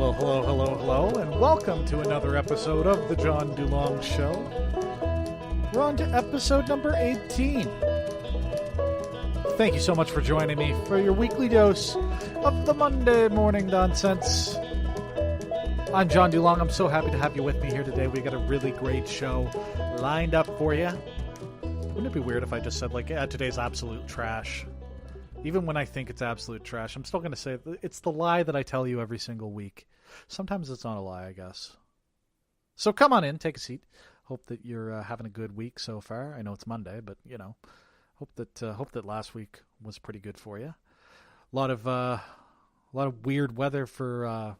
Well, hello, and welcome to another episode of The John DuLong Show. We're on to episode number 18. Thank you so much for joining me for your weekly dose of the Monday morning nonsense. I'm John DuLong. I'm so happy to have you with me here today. We got a really great show lined up for you. Wouldn't it be weird if I just said, like, yeah, today's absolute trash? Even when I think it's absolute trash, I'm still going to say it's the lie that I tell you every single week. Sometimes it's not a lie, I guess. So come on in, take a seat. Hope that you're having a good week so far. I know it's Monday, but, you know, hope that last week was pretty good for you. A lot of weird weather for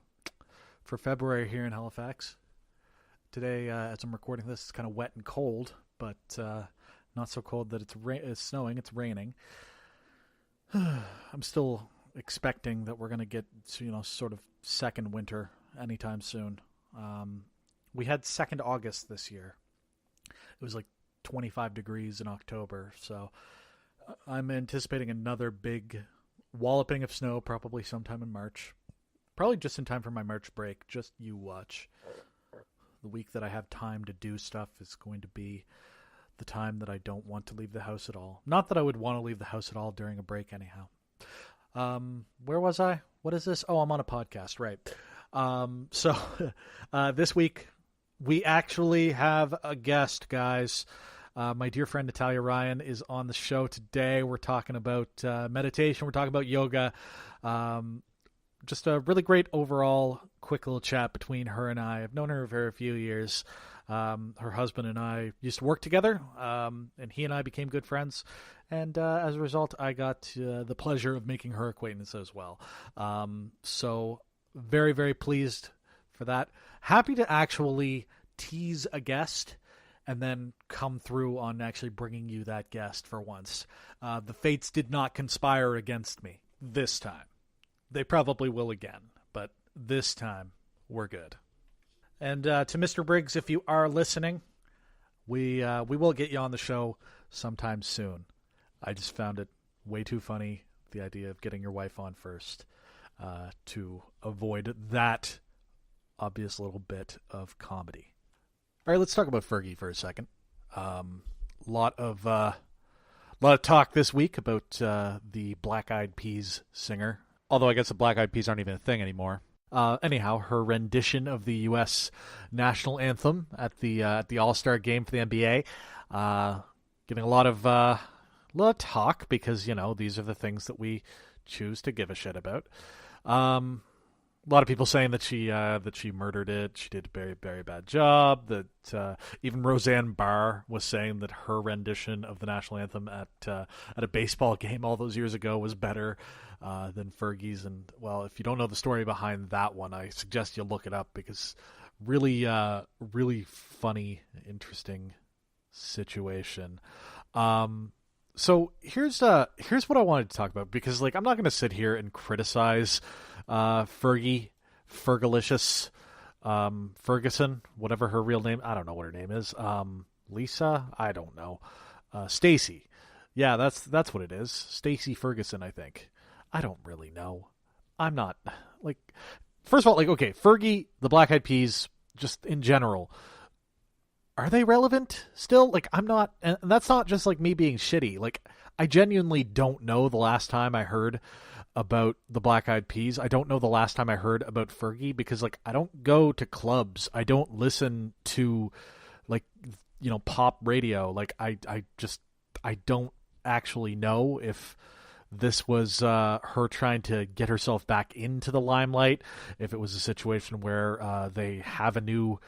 February here in Halifax. Today, as I'm recording this, it's kind of wet and cold, but not so cold that it's snowing. It's raining. I'm still expecting that we're going to get, sort of second winter anytime soon. We had 2nd August this year. It was like 25 degrees in October, so I'm anticipating another big walloping of snow probably sometime in March. Probably just in time for my March break. Just you watch. The week that I have time to do stuff is going to be the time that I don't want to leave the house at all. Not that I would want to leave the house at all during a break anyhow. Where was I? What is this? Oh, I'm on a podcast, right. So this week we actually have a guest, guys. My dear friend Natalia Ryan is on the show today. We're talking about meditation. We're talking about yoga. Just a really great overall quick little chat between her and I. I've known her for a few years. Her husband and I used to work together, and he and I became good friends. And as a result, I got the pleasure of making her acquaintance as well. So very, very pleased for that. Happy to actually tease a guest and then come through on actually bringing you that guest for once. The fates did not conspire against me this time. They probably will again, but this time we're good. And to Mr. Briggs, if you are listening, we will get you on the show sometime soon. I just found it way too funny, the idea of getting your wife on first, to avoid that obvious little bit of comedy. All right, let's talk about Fergie for a second. Lot of talk this week about the Black Eyed Peas singer. Although I guess the Black Eyed Peas aren't even a thing anymore. Anyhow, her rendition of the U.S. national anthem at the All-Star game for the NBA, getting a lot of talk because these are the things that we choose to give a shit about. A lot of people saying that she murdered it. She did a very, very bad job. That even Roseanne Barr was saying that her rendition of the national anthem at a baseball game all those years ago was better than Fergie's. And well, if you don't know the story behind that one, I suggest you look it up because really, really funny, interesting situation. So here's what I wanted to talk about because I'm not going to sit here and criticize Fergie, Fergalicious, Ferguson, whatever her real name. I don't know what her name is. Lisa, I don't know. Stacy, yeah, that's what it is. Stacy Ferguson, I think. I don't really know. I'm not first of all, okay, Fergie, the Black Eyed Peas, just in general. Are they relevant still? I'm not, and that's not just me being shitty. I genuinely don't know the last time I heard about the Black Eyed Peas. I don't know the last time I heard about Fergie because I don't go to clubs. I don't listen to pop radio. I don't actually know if this was her trying to get herself back into the limelight, if it was a situation where they have a new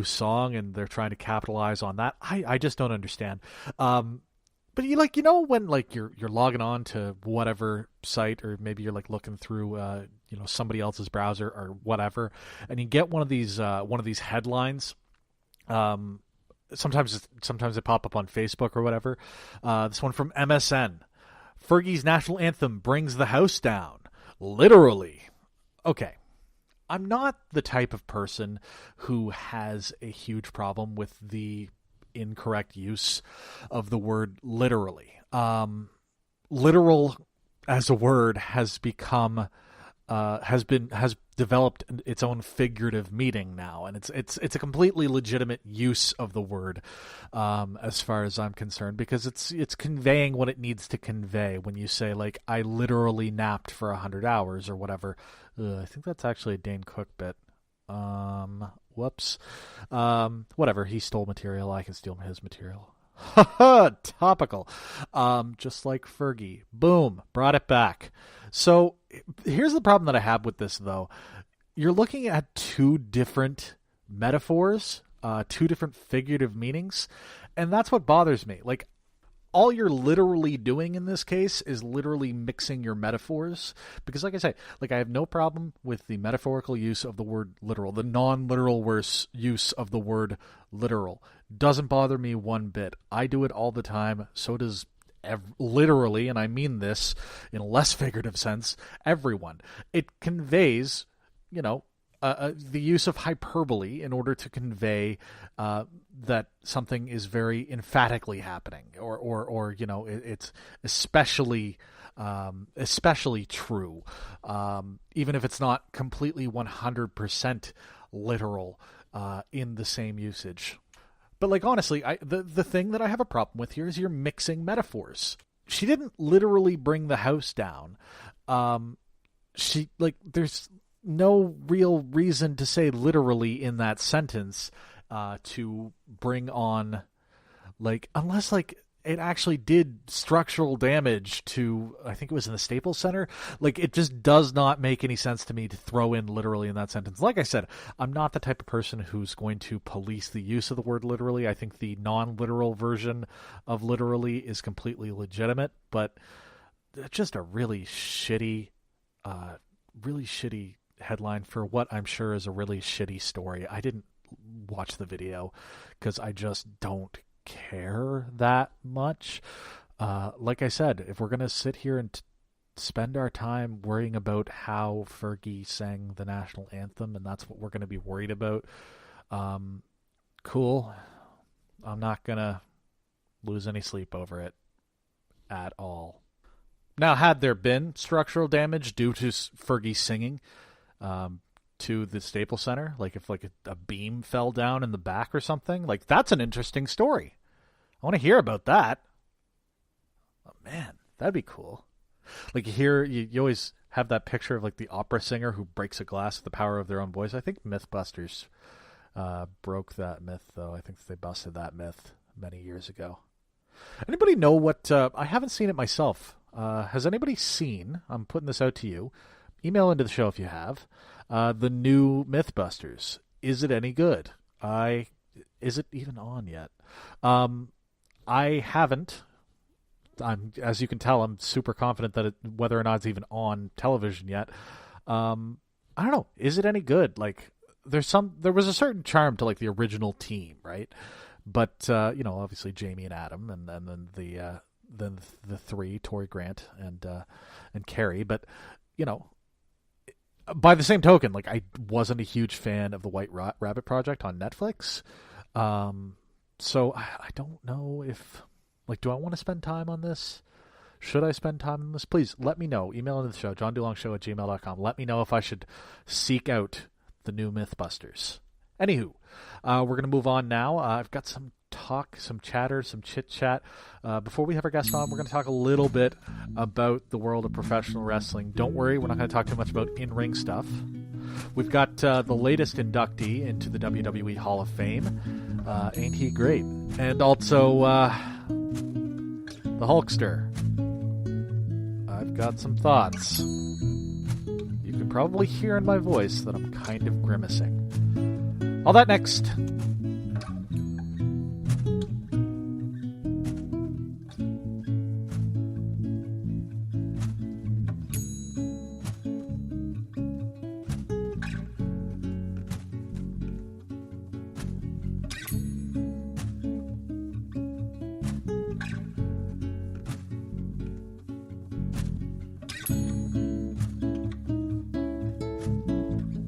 song and they're trying to capitalize on that. I just don't understand. But when you're logging on to whatever site, or maybe you're looking through somebody else's browser or whatever, and you get one of these headlines. Sometimes they pop up on Facebook or whatever. This one from MSN. Fergie's national anthem brings the house down. Literally. Okay. I'm not the type of person who has a huge problem with the incorrect use of the word literally. Literal as a word has become has developed its own figurative meaning now, and it's a completely legitimate use of the word, as far as I'm concerned, because it's conveying what it needs to convey. When you say, like, I literally napped for 100 hours or whatever, I think that's actually a Dane Cook bit. Whoops. Whatever. He stole material. I can steal his material. Topical. Just like Fergie. Boom. Brought it back. So here's the problem that I have with this, though. You're looking at two different metaphors, two different figurative meanings, and that's what bothers me. Like, all you're literally doing in this case is literally mixing your metaphors. Because, like I say, like, I have no problem with the metaphorical use of the word literal. The non-literal use of the word literal doesn't bother me one bit. I do it all the time. So does literally, and I mean this in a less figurative sense, everyone. It conveys, the use of hyperbole in order to convey that something is very emphatically happening, or it's especially true, even if it's not completely 100% literal in the same usage. But, like, honestly, the thing that I have a problem with here is you're mixing metaphors. She didn't literally bring the house down. There's no real reason to say literally in that sentence to bring on, like, unless, like, it actually did structural damage to, I think it was in the Staples Center. Like, it just does not make any sense to me to throw in literally in that sentence. Like I said, I'm not the type of person who's going to police the use of the word literally. I think the non-literal version of literally is completely legitimate, but just a really shitty headline for what I'm sure is a really shitty story. I didn't watch the video because I just don't care that much. Like I said, if we're going to sit here and spend our time worrying about how Fergie sang the national anthem, and that's what we're going to be worried about, cool. I'm not going to lose any sleep over it at all. Now, had there been structural damage due to Fergie singing to the Staples Center, like if like a beam fell down in the back or something, like, that's an interesting story. I want to hear about that. Oh, man, that'd be cool. Like, you always have that picture of, like, the opera singer who breaks a glass with the power of their own voice. I think Mythbusters broke that myth, though. I think they busted that myth many years ago. Anybody know what... I haven't seen it myself. Has anybody seen... I'm putting this out to you. Email into the show if you have. The new Mythbusters. Is it any good? Is it even on yet? I haven't. As you can tell, I'm super confident that whether or not it's even on television yet. I don't know. Is it any good? Like, there was a certain charm to, like, the original team, right? But obviously Jamie and Adam, and then the three, Tori Grant and Carrie. But by the same token, like, I wasn't a huge fan of the White Rabbit Project on Netflix. So I don't know if, like, do I want to spend time on this? Should I spend time on this? Please let me know. Email into the show, johndulangshow@gmail.com. Let me know if I should seek out the new Mythbusters. Anywho, we're going to move on now. I've got some talk, some chatter, some chit-chat. Before we have our guest on, we're going to talk a little bit about the world of professional wrestling. Don't worry, we're not going to talk too much about in-ring stuff. We've got the latest inductee into the WWE Hall of Fame. Ain't he great? And also the Hulkster. I've got some thoughts. You can probably hear in my voice that I'm kind of grimacing. All that next.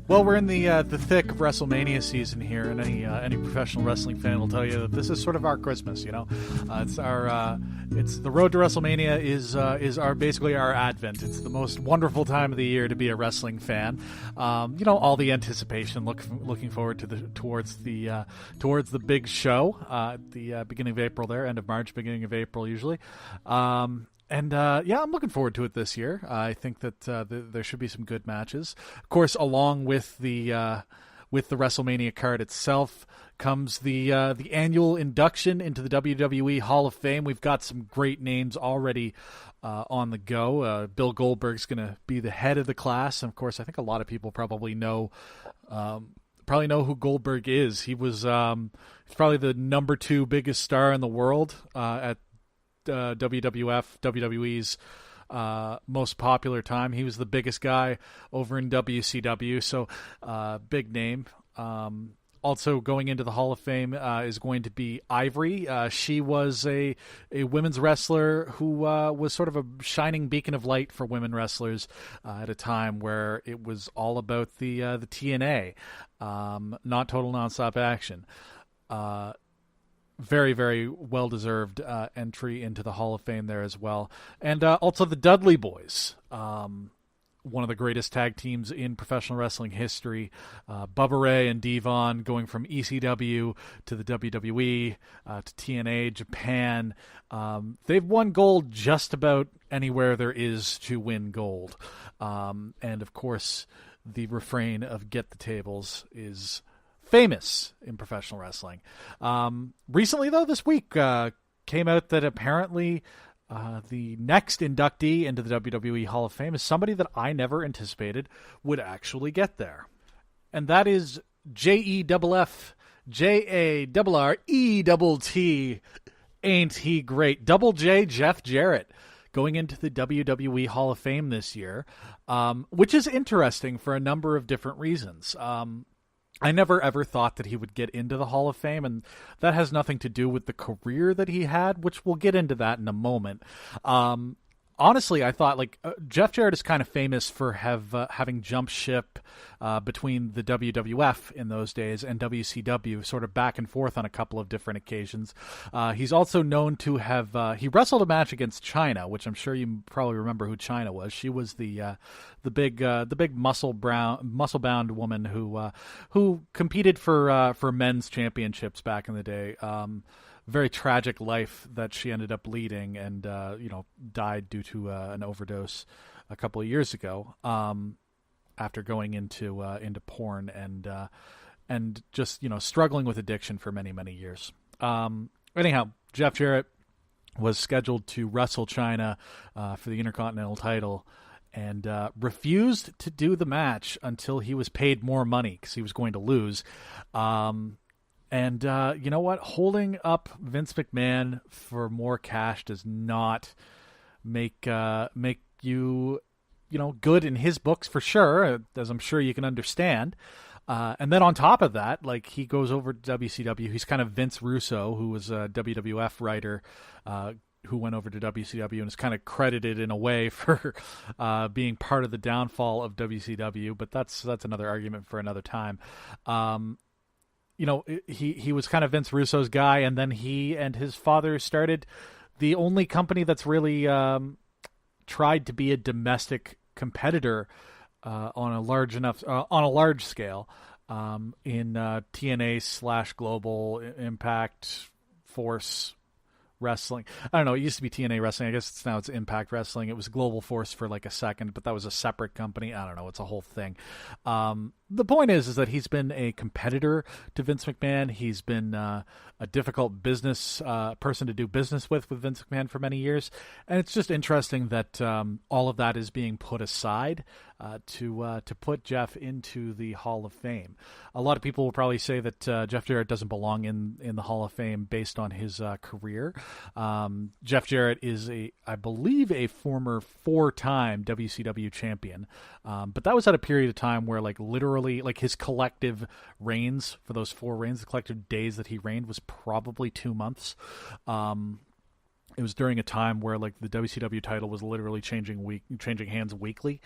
Well, we're in the thick of WrestleMania season here, and any professional wrestling fan will tell you that this is sort of our Christmas. It's the road to WrestleMania is our basically our Advent. It's the most wonderful time of the year to be a wrestling fan. All the anticipation, looking forward to towards the big show at the beginning of April, there, end of March, beginning of April usually. I'm looking forward to it this year. I think that there should be some good matches. Of course, along with the WrestleMania card itself comes the annual induction into the WWE Hall of Fame. We've got some great names already on the go. Bill Goldberg's going to be the head of the class, and of course, I think a lot of people probably know who Goldberg is. He was he's probably the number 2 biggest star in the world at WWE's most popular time. He was the biggest guy over in WCW, so big name. Also going into the Hall of Fame is going to be Ivory. She was a women's wrestler who was sort of a shining beacon of light for women wrestlers at a time where it was all about the TNA, not total nonstop action. Very, very well-deserved entry into the Hall of Fame there as well. And also the Dudley Boys, one of the greatest tag teams in professional wrestling history. Bubba Ray and Devon going from ECW to the WWE to TNA, Japan. They've won gold just about anywhere there is to win gold. And, of course, the refrain of "Get the Tables" is famous in professional wrestling. Recently, though, this week came out that apparently the next inductee into the WWE Hall of Fame is somebody that I never anticipated would actually get there. And that is JEFF JARRETT. Ain't he great? Double J Jeff Jarrett going into the WWE Hall of Fame this year, which is interesting for a number of different reasons. I never ever thought that he would get into the Hall of Fame, and that has nothing to do with the career that he had, which we'll get into that in a moment. Honestly, I thought Jeff Jarrett is kind of famous for having jumped ship between the WWF in those days and WCW, sort of back and forth on a couple of different occasions. He's also known to have he wrestled a match against Chyna, which I'm sure you probably remember who Chyna was. She was the big muscle-bound woman who competed for men's championships back in the day. Very tragic life that she ended up leading, and died due to an overdose a couple of years ago. After going into porn and just struggling with addiction for many, many years. Anyhow, Jeff Jarrett was scheduled to wrestle Chyna for the Intercontinental title, and refused to do the match until he was paid more money because he was going to lose. And you know what? Holding up Vince McMahon for more cash does not make you good in his books for sure, as I'm sure you can understand. And then on top of that, he goes over to WCW. He's kind of Vince Russo, who was a WWF writer, who went over to WCW and is kind of credited in a way for being part of the downfall of WCW. But that's another argument for another time. He was kind of Vince Russo's guy, and then he and his father started the only company that's really tried to be a domestic competitor on a large scale in TNA/Global Impact Force Wrestling. I don't know. It used to be TNA Wrestling. I guess it's Impact Wrestling. It was Global Force for a second, but that was a separate company. I don't know. It's a whole thing. The point is that he's been a competitor to Vince McMahon. He's been a difficult business person to do business with Vince McMahon for many years. And it's just interesting that all of that is being put aside to put Jeff into the Hall of Fame. A lot of people will probably say that Jeff Jarrett doesn't belong in the Hall of Fame based on his career. Jeff Jarrett is I believe a former 4-time WCW champion. But that was at a period of time where literally his collective reigns for those 4 reigns, the collective days that he reigned was probably 2 months. It was during a time where the WCW title was literally changing hands weekly.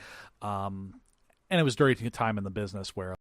And it was during a time in the business where